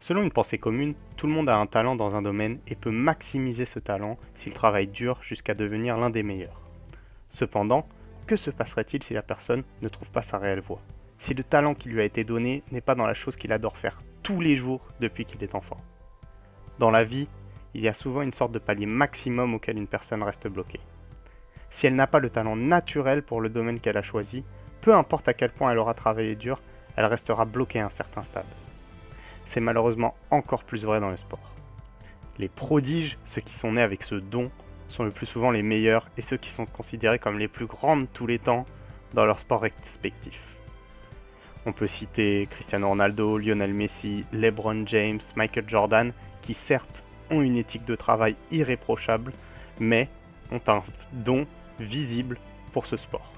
Selon une pensée commune, tout le monde a un talent dans un domaine et peut maximiser ce talent s'il travaille dur jusqu'à devenir l'un des meilleurs. Cependant, que se passerait-il si la personne ne trouve pas sa réelle voie? Si le talent qui lui a été donné n'est pas dans la chose qu'il adore faire tous les jours depuis qu'il est enfant? Dans la vie, il y a souvent une sorte de palier maximum auquel une personne reste bloquée. Si elle n'a pas le talent naturel pour le domaine qu'elle a choisi, peu importe à quel point elle aura travaillé dur, elle restera bloquée à un certain stade. C'est malheureusement encore plus vrai dans le sport. Les prodiges, ceux qui sont nés avec ce don, sont le plus souvent les meilleurs et ceux qui sont considérés comme les plus grands de tous les temps dans leur sport respectif. On peut citer Cristiano Ronaldo, Lionel Messi, LeBron James, Michael Jordan, qui certes ont une éthique de travail irréprochable, mais ont un don visible pour ce sport.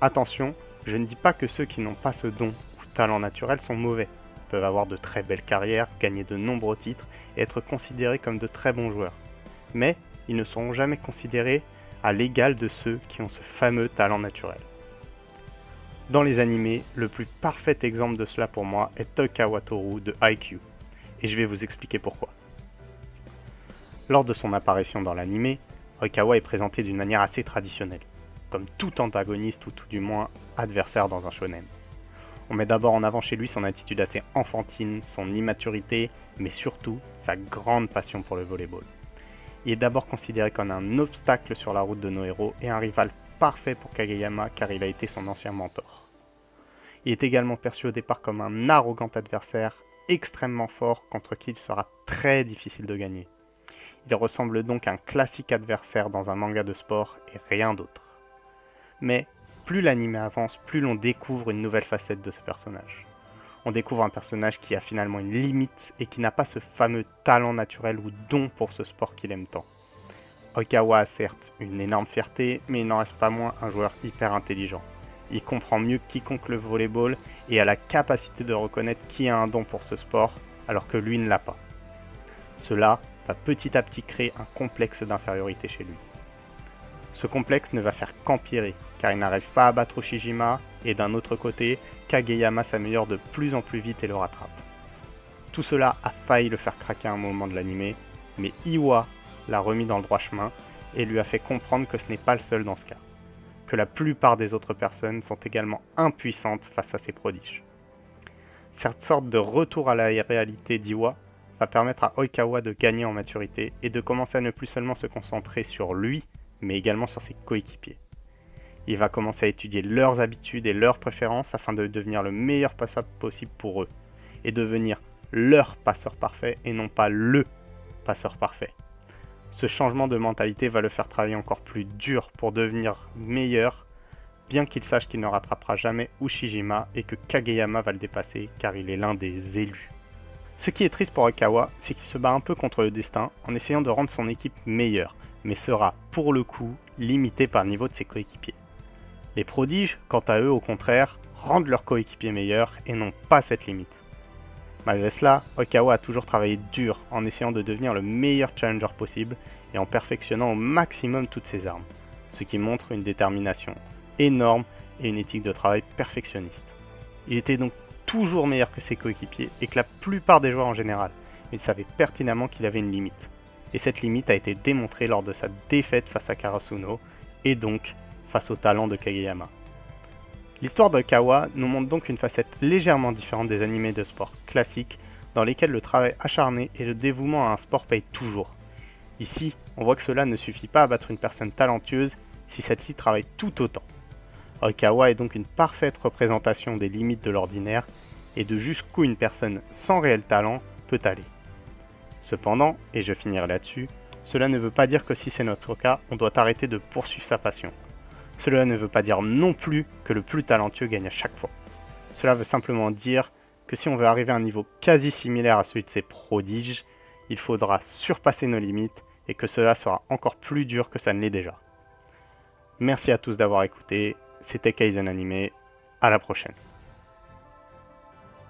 Attention, je ne dis pas que ceux qui n'ont pas ce don ou talent naturel sont mauvais. Ils peuvent avoir de très belles carrières, gagner de nombreux titres et être considérés comme de très bons joueurs. Mais ils ne seront jamais considérés à l'égal de ceux qui ont ce fameux talent naturel. Dans les animés, le plus parfait exemple de cela pour moi est Toykawa Toru de Haikyuu, et je vais vous expliquer pourquoi. Lors de son apparition dans l'animé, Oikawa est présenté d'une manière assez traditionnelle, comme tout antagoniste ou tout du moins adversaire dans un shonen. On met d'abord en avant chez lui son attitude assez enfantine, son immaturité, mais surtout sa grande passion pour le volleyball. Il est d'abord considéré comme un obstacle sur la route de nos héros et un rival parfait pour Kageyama car il a été son ancien mentor. Il est également perçu au départ comme un arrogant adversaire extrêmement fort contre qui il sera très difficile de gagner. Il ressemble donc à un classique adversaire dans un manga de sport et rien d'autre. Mais plus l'anime avance, plus l'on découvre une nouvelle facette de ce personnage. On découvre un personnage qui a finalement une limite et qui n'a pas ce fameux talent naturel ou don pour ce sport qu'il aime tant. Oikawa a certes une énorme fierté, mais il n'en reste pas moins un joueur hyper intelligent. Il comprend mieux que quiconque le volleyball et a la capacité de reconnaître qui a un don pour ce sport alors que lui ne l'a pas. Cela va petit à petit créer un complexe d'infériorité chez lui. Ce complexe ne va faire qu'empirer, car il n'arrive pas à battre Ushijima, et d'un autre côté, Kageyama s'améliore de plus en plus vite et le rattrape. Tout cela a failli le faire craquer à un moment de l'anime, mais Iwa l'a remis dans le droit chemin et lui a fait comprendre que ce n'est pas le seul dans ce cas, que la plupart des autres personnes sont également impuissantes face à ces prodiges. Cette sorte de retour à la réalité d'Iwa va permettre à Oikawa de gagner en maturité et de commencer à ne plus seulement se concentrer sur lui, mais également sur ses coéquipiers. Il va commencer à étudier leurs habitudes et leurs préférences afin de devenir le meilleur passeur possible pour eux, et devenir leur passeur parfait et non pas le passeur parfait. Ce changement de mentalité va le faire travailler encore plus dur pour devenir meilleur, bien qu'il sache qu'il ne rattrapera jamais Ushijima et que Kageyama va le dépasser car il est l'un des élus. Ce qui est triste pour Oikawa, c'est qu'il se bat un peu contre le destin en essayant de rendre son équipe meilleure, mais sera, pour le coup, limité par le niveau de ses coéquipiers. Les prodiges, quant à eux, au contraire, rendent leurs coéquipiers meilleurs et n'ont pas cette limite. Malgré cela, Oikawa a toujours travaillé dur en essayant de devenir le meilleur challenger possible et en perfectionnant au maximum toutes ses armes, ce qui montre une détermination énorme et une éthique de travail perfectionniste. Il était donc toujours meilleur que ses coéquipiers et que la plupart des joueurs en général, mais il savait pertinemment qu'il avait une limite. Et cette limite a été démontrée lors de sa défaite face à Karasuno, et donc face au talent de Kageyama. L'histoire d'Oikawa nous montre donc une facette légèrement différente des animés de sport classiques, dans lesquels le travail acharné et le dévouement à un sport payent toujours. Ici, on voit que cela ne suffit pas à battre une personne talentueuse si celle-ci travaille tout autant. Oikawa est donc une parfaite représentation des limites de l'ordinaire et de jusqu'où une personne sans réel talent peut aller. Cependant, et je finirai là-dessus, cela ne veut pas dire que si c'est notre cas, on doit arrêter de poursuivre sa passion. Cela ne veut pas dire non plus que le plus talentueux gagne à chaque fois. Cela veut simplement dire que si on veut arriver à un niveau quasi similaire à celui de ces prodiges, il faudra surpasser nos limites et que cela sera encore plus dur que ça ne l'est déjà. Merci à tous d'avoir écouté, c'était Kaizen Animé, à la prochaine.